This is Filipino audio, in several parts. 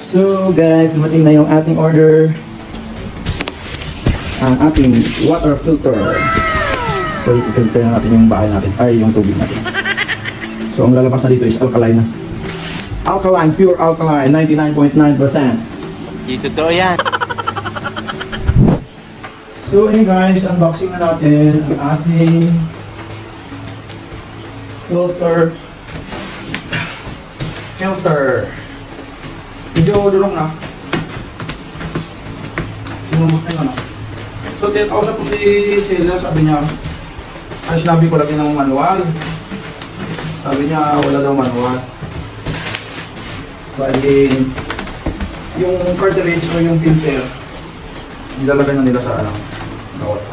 So guys, dumating na yung ating order. Ang ating water filter. So i-filter na natin yung bahay natin, ay yung tubig natin. So ang lalabas na dito is alkaline na. Alkaline, pure alkaline, 99.9%. Di totoo yan. So hey guys, unboxing na natin ang ating filter. Medyo durong na. Sinumot na yun. So tinatawag ko si Sheila, sabi niya, ay sinabi ko lagi ng manual. Sabi niya wala daw manual. Bali, yung cartridge o yung filter, nilalagay na nila sa bawat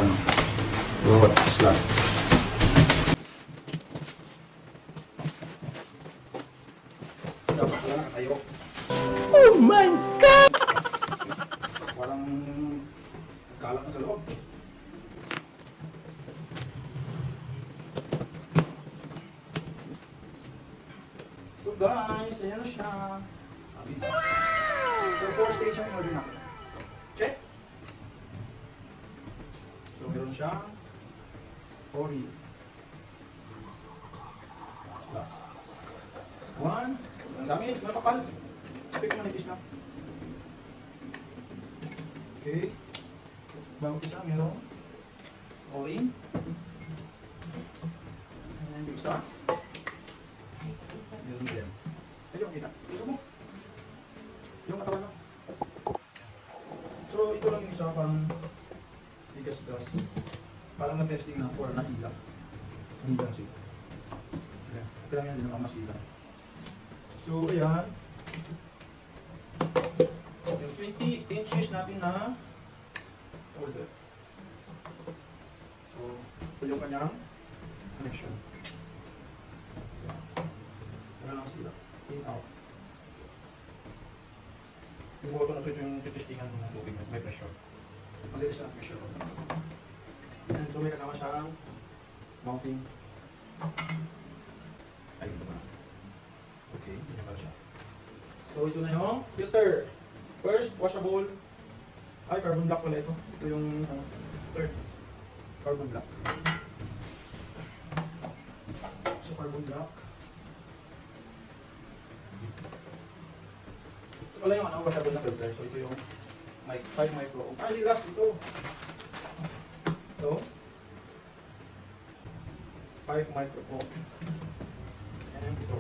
slot. Dapat wala nakatayo. Oh my God! Walang nagkalat na sa loob. So guys, ayan na siya. So 4 stage ang order natin. Check! So meron siyang Ori. One. Ang dami, matapal. Speak mo nagis na. Okay. Bawang isa, meron Ori. And yung isa. Meron din. Ayun, kita. Ito mo. Yung katawan lang. So, ito lang yung isa parang bigas-gas. Parang na-testing na or na-ila. Hindi lang siya. Ayan. Ito lang yan, hindi naman mas ila. So, ayan. Yung 20 inches natin na holder. So, ito yung kanyang connection. Wala lang sila. In, out. Yung button na ito yung titestingan ng tubig may pressure. Malilis na pressure. And so may kasama siyang mounting. Ayun naman. Okay, hindi na pala siya. So ito na yung filter. First, washable. Ay, carbon black pala ito. Ito yung third. Carbon black. So carbon black. Ito pala yung washable na filter. So ito yung 5 micro. Ay, last ito. Ito. 5 micro. And ito.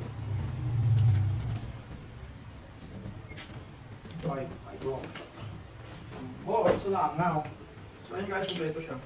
5 micro. Oh, ito lang nga. So ayun guys, kompleto siya.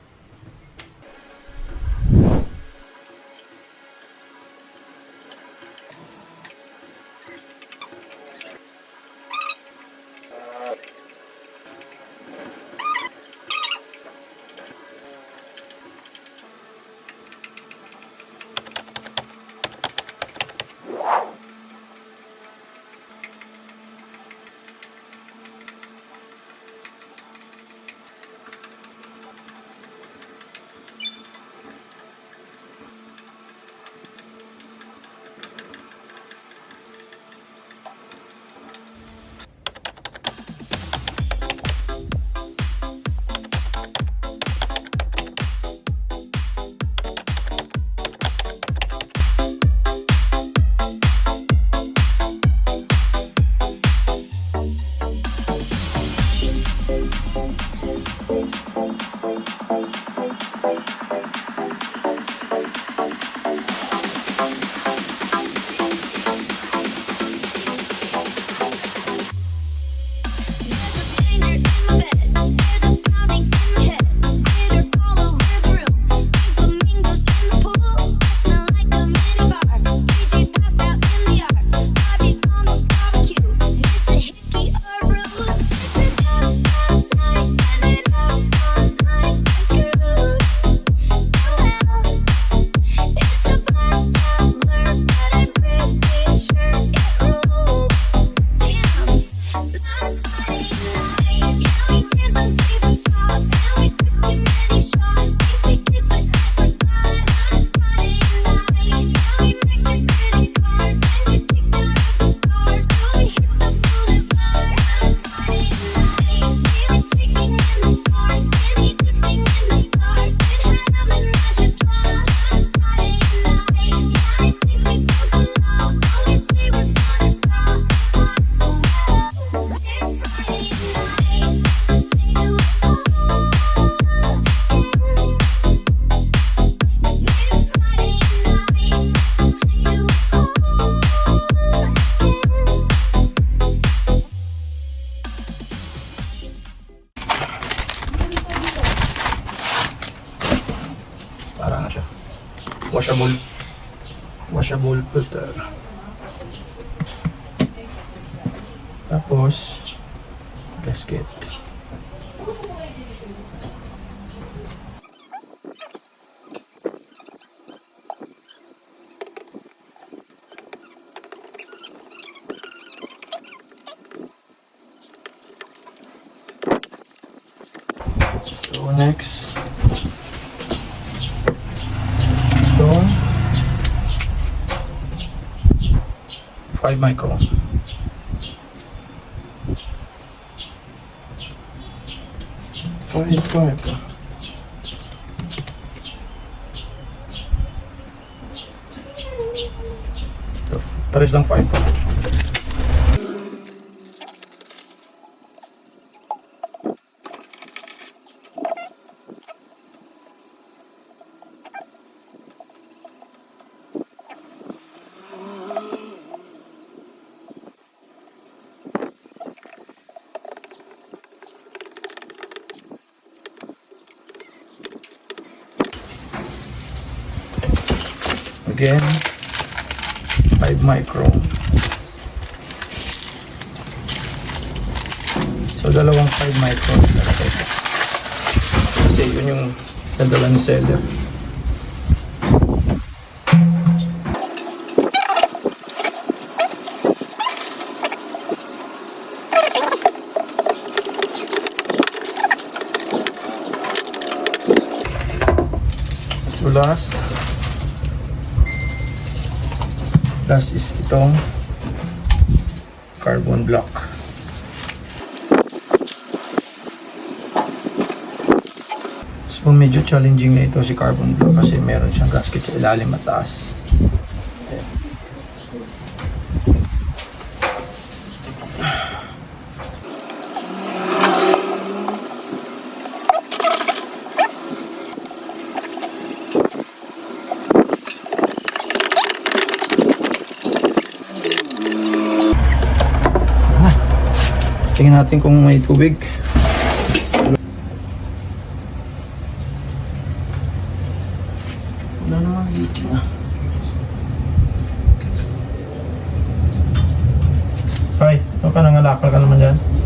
Washable filter. Tapos, gasket. So next, ito 5 micron. Five. Pares lang 5 pa. Again, 5 micron. So, dalawang 5 micron. Kasi yun yung dadala ng seller. So, last is itong carbon block. So medyo challenging na ito si carbon block kasi meron siyang gasket sa ilalim at taas. Ayan. Tingnan natin kung may tubig. Wala naman leaking ah. Ay, ito ka nangalakal ka naman dyan.